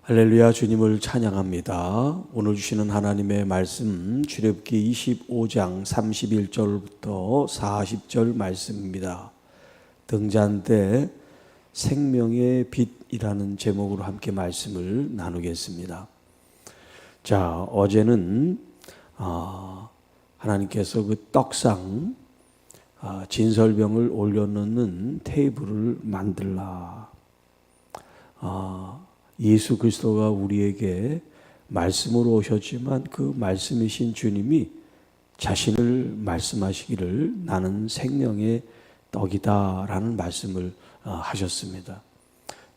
할렐루야, 주님을 찬양합니다. 오늘 주시는 하나님의 말씀 출애굽기 25장 31절부터 40절 말씀입니다. 등잔대 생명의 빛이라는 제목으로 함께 말씀을 나누겠습니다. 자, 어제는 하나님께서 그 떡상 진설병을 올려놓는 테이블을 만들라. 예수 그리스도가 우리에게 말씀으로 오셨지만 그 말씀이신 주님이 자신을 말씀하시기를 나는 생명의 떡이다 라는 말씀을 하셨습니다.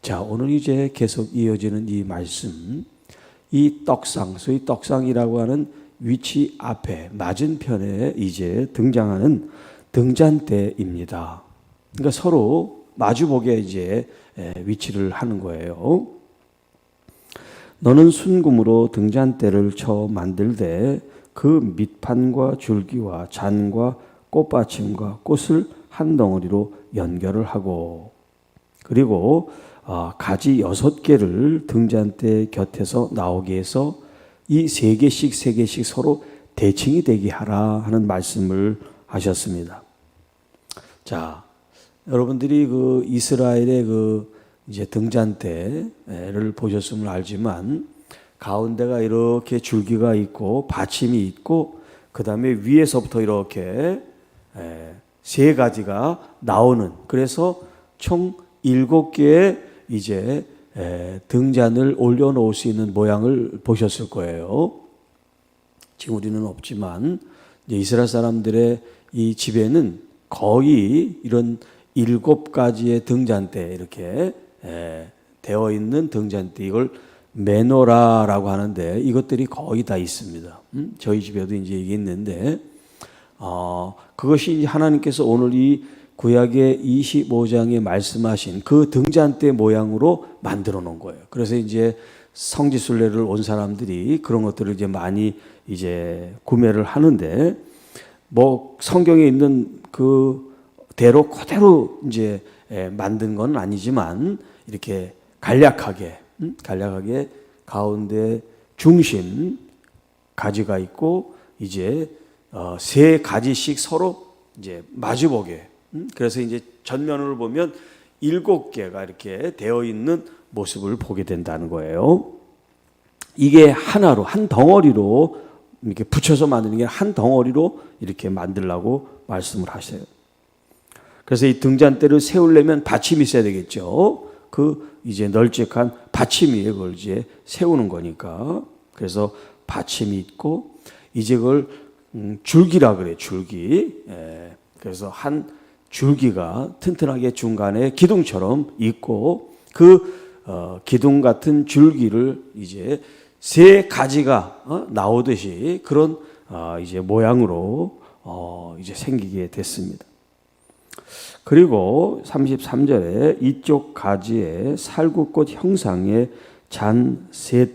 자, 오늘 이제 계속 이어지는 이 말씀, 이 떡상, 소위 떡상이라고 하는 위치 앞에 맞은편에 이제 등장하는 등잔대입니다. 그러니까 서로 마주보게 이제 위치를 하는 거예요. 너는 순금으로 등잔대를 쳐 만들되 그 밑판과 줄기와 잔과 꽃받침과 꽃을 한 덩어리로 연결을 하고, 그리고 가지 6개를 등잔대 곁에서 나오게 해서 이 3개씩 서로 대칭이 되게 하라 하는 말씀을 하셨습니다. 자, 여러분들이 그 이스라엘의 그 이제 등잔대를 보셨으면 알지만 가운데가 이렇게 줄기가 있고 받침이 있고 그 다음에 위에서부터 이렇게 3가지가 나오는, 그래서 총 7개의 이제 등잔을 올려놓을 수 있는 모양을 보셨을 거예요. 지금 우리는 없지만 이제 이스라엘 사람들의 이 집에는 거의 이런 7가지의 등잔대 이렇게 되어 있는 등잔대, 이걸 메노라라고 하는데 이것들이 거의 다 있습니다. 저희 집에도 이제 이게 있는데 그것이 하나님께서 오늘 이 구약의 25장에 말씀하신 그 등잔대 모양으로 만들어 놓은 거예요. 그래서 이제 성지순례를 온 사람들이 그런 것들을 이제 많이 이제 구매를 하는데, 뭐 성경에 있는 그 대로 그대로 이제 만든 건 아니지만 이렇게 간략하게 가운데 중심 가지가 있고 이제 3가지씩 서로 이제 마주보게. 그래서 이제 전면을 보면 7개가 이렇게 되어 있는 모습을 보게 된다는 거예요. 이게 하나로, 한 덩어리로 이렇게 붙여서 만드는 게 한 덩어리로 이렇게 만들라고 말씀을 하세요. 그래서 이 등잔대를 세우려면 받침이 있어야 되겠죠. 그 이제 널찍한 받침 위에 그걸 이제 세우는 거니까. 그래서 받침이 있고 이제 그걸 줄기라 그래, 줄기. 그래서 한 줄기가 튼튼하게 중간에 기둥처럼 있고 그 기둥 같은 줄기를 이제 3가지가 나오듯이 그런 이제 모양으로 이제 생기게 됐습니다. 그리고 33절에 이쪽 가지에 살구꽃 형상의 잔 셋,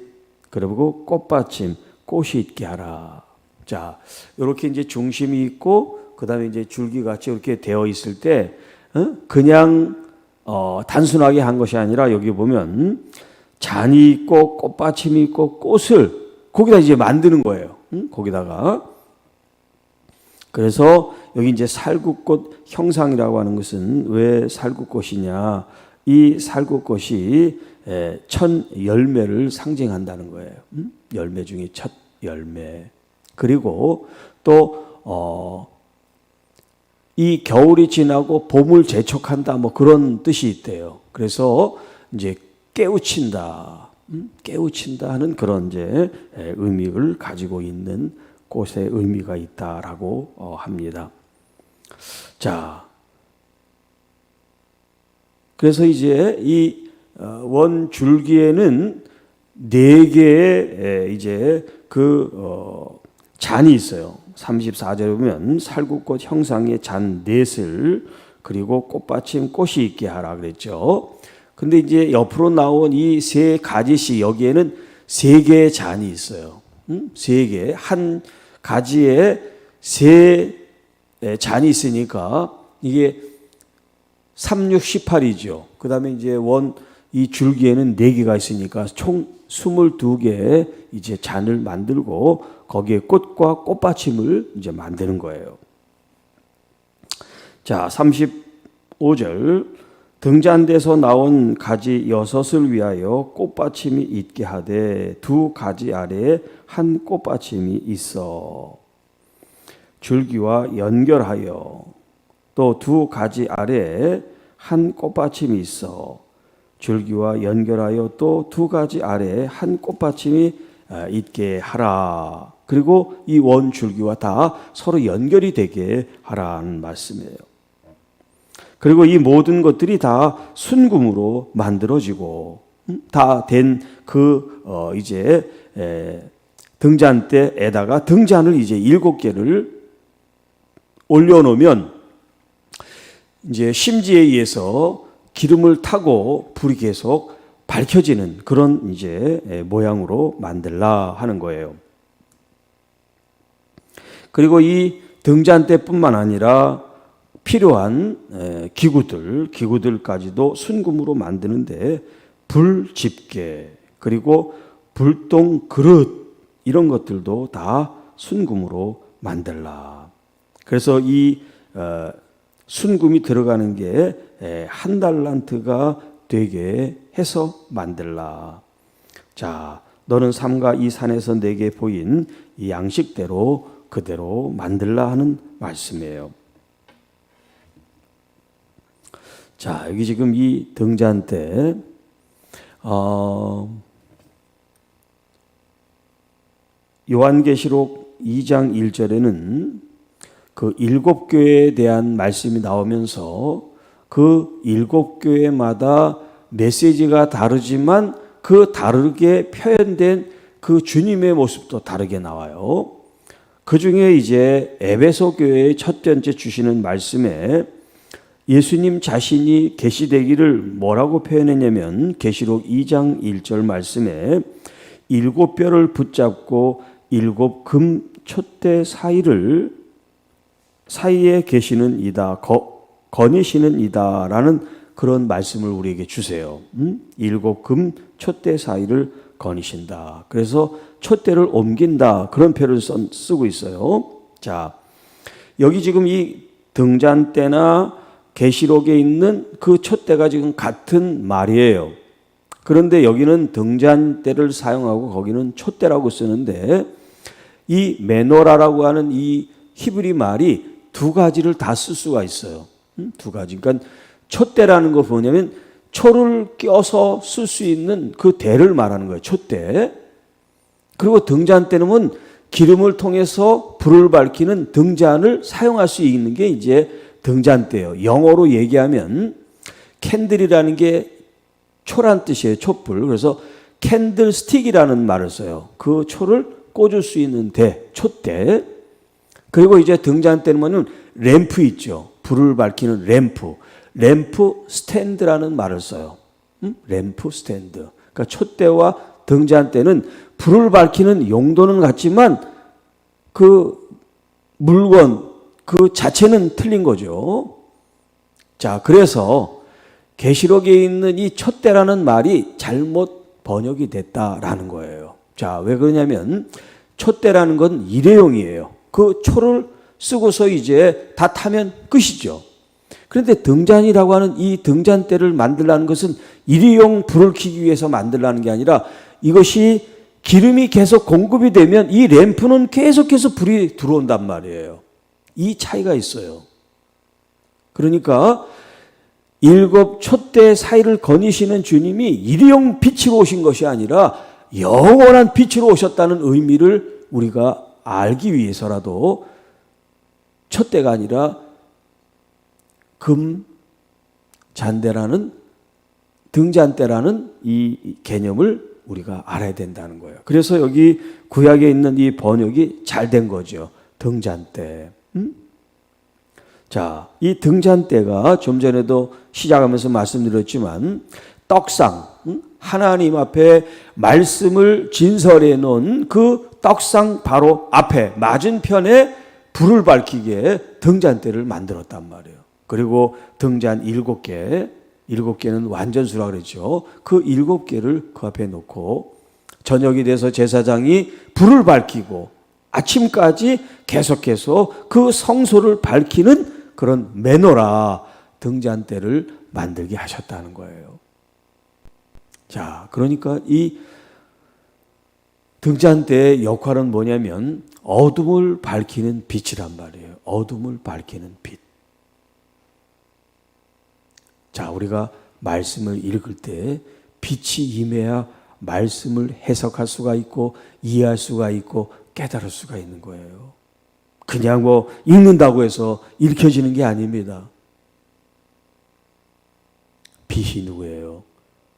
그리고 꽃받침, 꽃이 있게 하라. 자, 이렇게 이제 중심이 있고 그 다음에 이제 줄기같이 이렇게 되어 있을 때 그냥 단순하게 한 것이 아니라 여기 보면 잔이 있고 꽃받침이 있고 꽃을 거기다 이제 만드는 거예요. 거기다가. 그래서 여기 이제 살구꽃 형상이라고 하는 것은 왜 살구꽃이냐? 이 살구꽃이 첫 열매를 상징한다는 거예요. 열매 중에 첫 열매. 그리고 또 이 겨울이 지나고 봄을 재촉한다, 뭐 그런 뜻이 있대요. 그래서 이제 깨우친다 하는 그런 이제 의미를 가지고 있는 꽃의 의미가 있다라고 합니다. 자, 그래서 이제 이 원 줄기에는 4개의 이제 그 잔이 있어요. 34절에 보면 살구꽃 형상의 잔 4을 그리고 꽃받침 꽃이 있게 하라 그랬죠. 근데 이제 옆으로 나온 이 3가지씩 여기에는 3개의 잔이 있어요. 3개, 한 가지에 3잔이 있으니까 이게 3, 6, 18이죠. 그 다음에 이제 이 줄기에는 4개가 있으니까 총 22개의 이제 잔을 만들고 거기에 꽃과 꽃받침을 이제 만드는 거예요. 자, 35절. 등잔대에서 나온 가지 6을 위하여 꽃받침이 있게 하되 2가지 아래에 한 꽃받침이 있어 줄기와 연결하여, 또 2가지 아래에 한 꽃받침이 있어 줄기와 연결하여 또 2가지 아래에 한 꽃받침이 있게 하라. 그리고 이 원 줄기와 다 서로 연결이 되게 하라는 말씀이에요. 그리고 이 모든 것들이 다 순금으로 만들어지고 다 된 이제 등잔대에다가 등잔을 이제 7개를 올려놓으면 이제 심지에 의해서 기름을 타고 불이 계속 밝혀지는 그런 이제 모양으로 만들라 하는 거예요. 그리고 이 등잔대뿐만 아니라 필요한 기구들까지도 순금으로 만드는데 불집게 그리고 불똥 그릇 이런 것들도 다 순금으로 만들라. 그래서 이 순금이 들어가는 게 한 달란트가 되게 해서 만들라. 자, 너는 삼가 이 산에서 내게 보인 이 양식대로 그대로 만들라 하는 말씀이에요. 자, 여기 지금 이 등잔대, 요한계시록 2장 1절에는 그 7교회에 대한 말씀이 나오면서 그 7교회마다 메시지가 다르지만 그 다르게 표현된 그 주님의 모습도 다르게 나와요. 그 중에 이제 에베소 교회의 첫 번째 주시는 말씀에 예수님 자신이 계시되기를 뭐라고 표현했냐면 계시록 2장 1절 말씀에 7뼈를 붙잡고 7금 촛대 사이에 계시는 이다, 거니시는 이다라는 그런 말씀을 우리에게 주세요. 7금 촛대 사이를 거니신다. 그래서 촛대를 옮긴다 그런 표현을 쓰고 있어요. 자, 여기 지금 이 등잔대나 계시록에 있는 그 촛대가 지금 같은 말이에요. 그런데 여기는 등잔대를 사용하고 거기는 촛대라고 쓰는데 이 메노라라고 하는 이 히브리 말이 2가지를 다 쓸 수가 있어요. 2가지. 그러니까 촛대라는 거 뭐냐면 초를 껴서 쓸 수 있는 그 대를 말하는 거예요. 촛대. 그리고 등잔대는 기름을 통해서 불을 밝히는 등잔을 사용할 수 있는 게 이제 등잔대예요. 영어로 얘기하면 캔들이라는 게 초란 뜻이에요. 촛불. 그래서 캔들 스틱이라는 말을 써요. 그 초를 꽂을 수 있는 대, 촛대. 그리고 이제 등잔대는 램프 있죠. 불을 밝히는 램프. 램프 스탠드라는 말을 써요. 램프 스탠드. 그러니까 촛대와 등잔대는 불을 밝히는 용도는 같지만 그 물건 그 자체는 틀린 거죠. 자, 그래서 계시록에 있는 이 촛대라는 말이 잘못 번역이 됐다라는 거예요. 자, 왜 그러냐면 촛대라는 건 일회용이에요. 그 초를 쓰고서 이제 다 타면 끝이죠. 그런데 등잔이라고 하는 이 등잔대를 만들라는 것은 일회용 불을 켜기 위해서 만들라는 게 아니라 이것이 기름이 계속 공급이 되면 이 램프는 계속해서 불이 들어온단 말이에요. 이 차이가 있어요. 그러니까 7 촛대 사이를 거니시는 주님이 일회용 빛으로 오신 것이 아니라 영원한 빛으로 오셨다는 의미를 우리가 알기 위해서라도 촛대가 아니라 금 잔대라는 등잔대라는 이 개념을 우리가 알아야 된다는 거예요. 그래서 여기 구약에 있는 이 번역이 잘 된 거죠. 등잔대. 자, 이 등잔대가 좀 전에도 시작하면서 말씀드렸지만 떡상, 하나님 앞에 말씀을 진설해 놓은 그 떡상 바로 앞에 맞은편에 불을 밝히게 등잔대를 만들었단 말이에요. 그리고 등잔 7개, 7개는 완전수라 그랬죠. 그 7개를 그 앞에 놓고 저녁이 돼서 제사장이 불을 밝히고 아침까지 계속해서 그 성소를 밝히는 그런 메노라 등잔대를 만들게 하셨다는 거예요. 자, 그러니까 이 등잔대의 역할은 뭐냐면 어둠을 밝히는 빛이란 말이에요. 어둠을 밝히는 빛. 자, 우리가 말씀을 읽을 때 빛이 임해야 말씀을 해석할 수가 있고 이해할 수가 있고 깨달을 수가 있는 거예요. 그냥 뭐 읽는다고 해서 읽혀지는 게 아닙니다. 빛이 누구예요?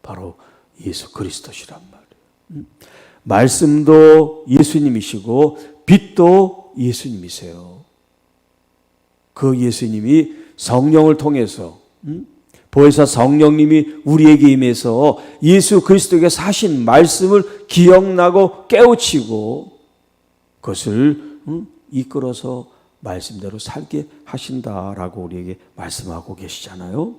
바로 예수 그리스도시란 말이에요. 말씀도 예수님이시고 빛도 예수님이세요. 그 예수님이 성령을 통해서 보혜사 성령님이 우리에게 임해서 예수 그리스도에게 하신 말씀을 기억나고 깨우치고 그것을 이끌어서 말씀대로 살게 하신다라고 우리에게 말씀하고 계시잖아요.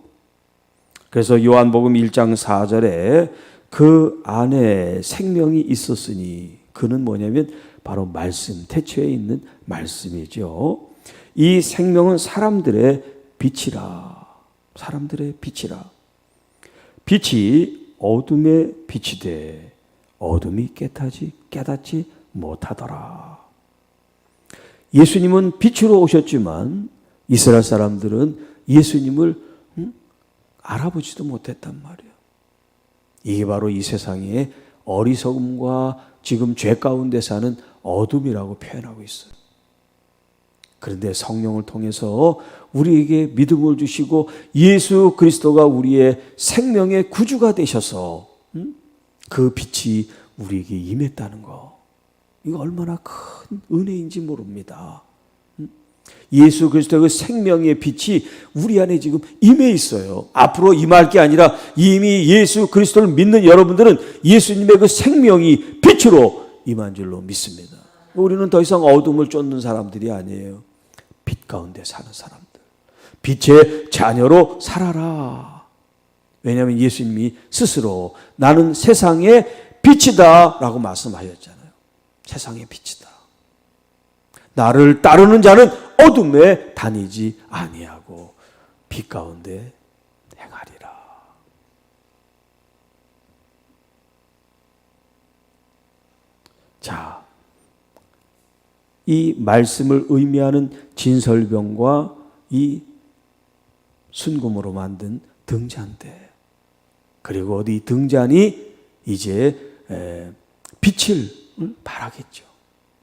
그래서 요한복음 1장 4절에 그 안에 생명이 있었으니 그는 뭐냐면 바로 말씀, 태초에 있는 말씀이죠. 이 생명은 사람들의 빛이라. 사람들의 빛이라. 빛이 어둠의 빛이 돼 어둠이 깨닫지 못하더라. 예수님은 빛으로 오셨지만 이스라엘 사람들은 예수님을 알아보지도 못했단 말이에요. 이게 바로 이 세상의 어리석음과 지금 죄 가운데 사는 어둠이라고 표현하고 있어요. 그런데 성령을 통해서 우리에게 믿음을 주시고 예수 그리스도가 우리의 생명의 구주가 되셔서 그 빛이 우리에게 임했다는 거. 이거 얼마나 큰 은혜인지 모릅니다. 예수 그리스도의 그 생명의 빛이 우리 안에 지금 임해 있어요. 앞으로 임할 게 아니라 이미 예수 그리스도를 믿는 여러분들은 예수님의 그 생명이 빛으로 임한 줄로 믿습니다. 우리는 더 이상 어둠을 쫓는 사람들이 아니에요. 빛 가운데 사는 사람들. 빛의 자녀로 살아라. 왜냐하면 예수님이 스스로 나는 세상의 빛이다 라고 말씀하셨잖아요. 세상의 빛이다. 나를 따르는 자는 어둠에 다니지 아니하고 빛 가운데 행하리라. 자, 이 말씀을 의미하는 진설병과 이 순금으로 만든 등잔대, 그리고 어디 등잔이 이제 빛을 발하겠죠.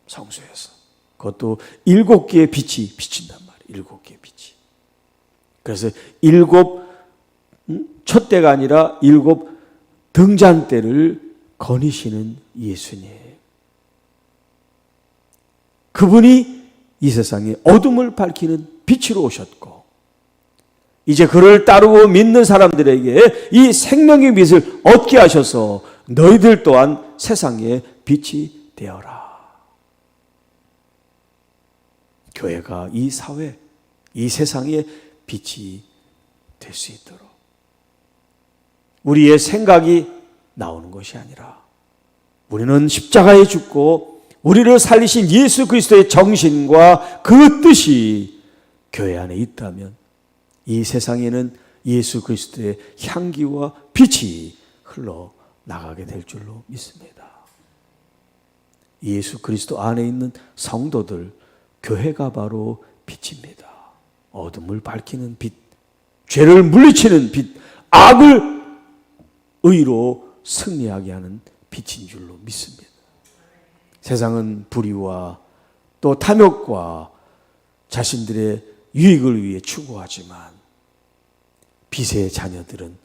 성소에서. 그것도 7개의 빛이 비친단 말이에요. 7개의 빛이. 그래서 7 촛대가 아니라 7 등잔대를 거니시는 예수님. 그분이 이 세상에 어둠을 밝히는 빛으로 오셨고 이제 그를 따르고 믿는 사람들에게 이 생명의 빛을 얻게 하셔서 너희들 또한 세상의 빛이 되어라. 교회가 이 사회, 이 세상의 빛이 될 수 있도록 우리의 생각이 나오는 것이 아니라 우리는 십자가에 죽고 우리를 살리신 예수 그리스도의 정신과 그 뜻이 교회 안에 있다면 이 세상에는 예수 그리스도의 향기와 빛이 흘러나가게 될 줄로 믿습니다. 예수 그리스도 안에 있는 성도들, 교회가 바로 빛입니다. 어둠을 밝히는 빛, 죄를 물리치는 빛, 악을 의로 승리하게 하는 빛인 줄로 믿습니다. 세상은 불의와 또 탐욕과 자신들의 유익을 위해 추구하지만 빛의 자녀들은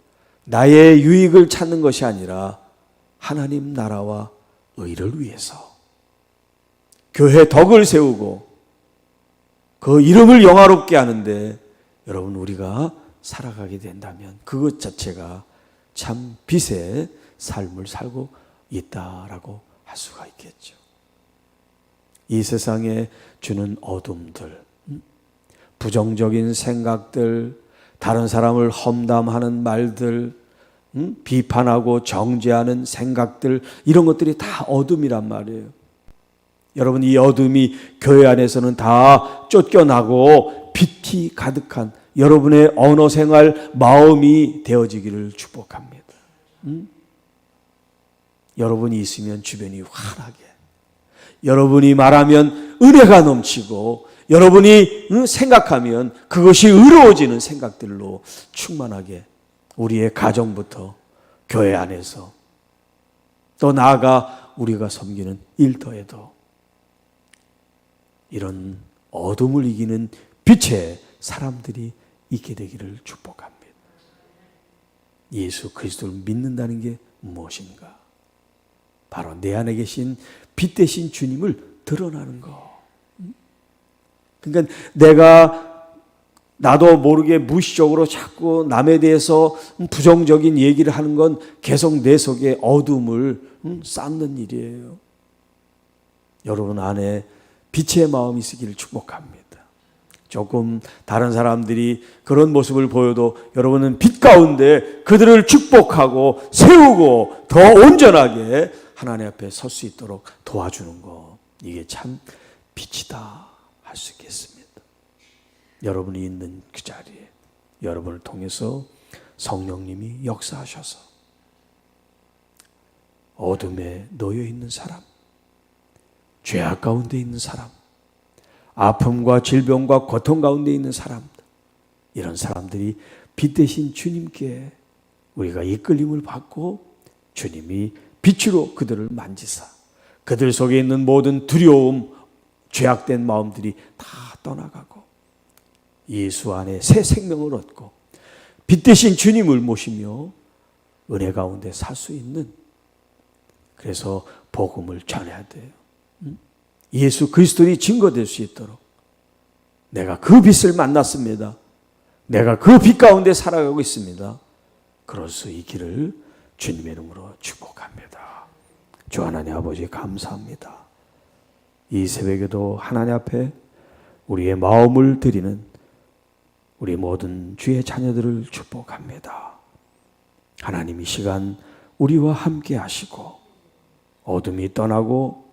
나의 유익을 찾는 것이 아니라 하나님 나라와 의를 위해서 교회 덕을 세우고 그 이름을 영화롭게 하는데 여러분 우리가 살아가게 된다면 그것 자체가 참 빛의 삶을 살고 있다라고 할 수가 있겠죠. 이 세상에 주는 어둠들, 부정적인 생각들, 다른 사람을 험담하는 말들, 비판하고 정죄하는 생각들, 이런 것들이 다 어둠이란 말이에요. 여러분, 이 어둠이 교회 안에서는 다 쫓겨나고 빛이 가득한 여러분의 언어 생활, 마음이 되어지기를 축복합니다. 여러분이 있으면 주변이 환하게, 여러분이 말하면 은혜가 넘치고, 여러분이 생각하면 그것이 의로워지는 생각들로 충만하게 우리의 가정부터 교회 안에서 또 나아가 우리가 섬기는 일터에도 이런 어둠을 이기는 빛의 사람들이 있게 되기를 축복합니다. 예수 그리스도를 믿는다는 게 무엇인가? 바로 내 안에 계신 빛 대신 주님을 드러나는 거. 그러니까 나도 모르게 무의식적으로 자꾸 남에 대해서 부정적인 얘기를 하는 건 계속 내 속에 어둠을 쌓는 일이에요. 여러분 안에 빛의 마음이 있기를 축복합니다. 조금 다른 사람들이 그런 모습을 보여도 여러분은 빛 가운데 그들을 축복하고 세우고 더 온전하게 하나님 앞에 설 수 있도록 도와주는 거, 이게 참 빛이다 할 수 있겠습니다. 여러분이 있는 그 자리에 여러분을 통해서 성령님이 역사하셔서 어둠에 놓여 있는 사람, 죄악 가운데 있는 사람, 아픔과 질병과 고통 가운데 있는 사람들, 이런 사람들이 빛 대신 주님께 우리가 이끌림을 받고 주님이 빛으로 그들을 만지사 그들 속에 있는 모든 두려움, 죄악된 마음들이 다 떠나가고 예수 안에 새 생명을 얻고 빛 대신 주님을 모시며 은혜 가운데 살 수 있는, 그래서 복음을 전해야 돼요. 예수 그리스도의 증거될 수 있도록 내가 그 빛을 만났습니다. 내가 그 빛 가운데 살아가고 있습니다. 그럴 수 있기를 주님의 이름으로 축복합니다. 주 하나님 아버지 감사합니다. 이 새벽에도 하나님 앞에 우리의 마음을 드리는 우리 모든 주의 자녀들을 축복합니다. 하나님 이 시간 우리와 함께 하시고 어둠이 떠나고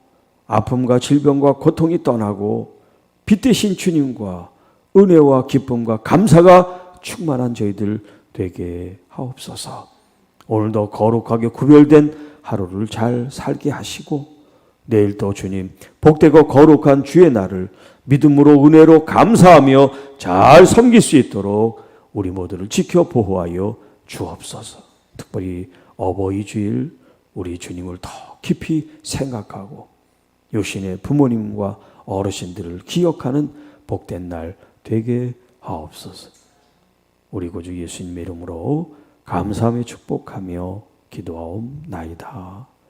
아픔과 질병과 고통이 떠나고 빛 대신 주님과 은혜와 기쁨과 감사가 충만한 저희들 되게 하옵소서. 오늘도 거룩하게 구별된 하루를 잘 살게 하시고 내일도 주님 복되고 거룩한 주의 날을 믿음으로 은혜로 감사하며 잘 섬길 수 있도록 우리 모두를 지켜 보호하여 주옵소서. 특별히 어버이 주일 우리 주님을 더 깊이 생각하고 요신의 부모님과 어르신들을 기억하는 복된 날 되게 하옵소서. 우리 구주 예수님의 이름으로 감사하며 축복하며 기도하옵나이다.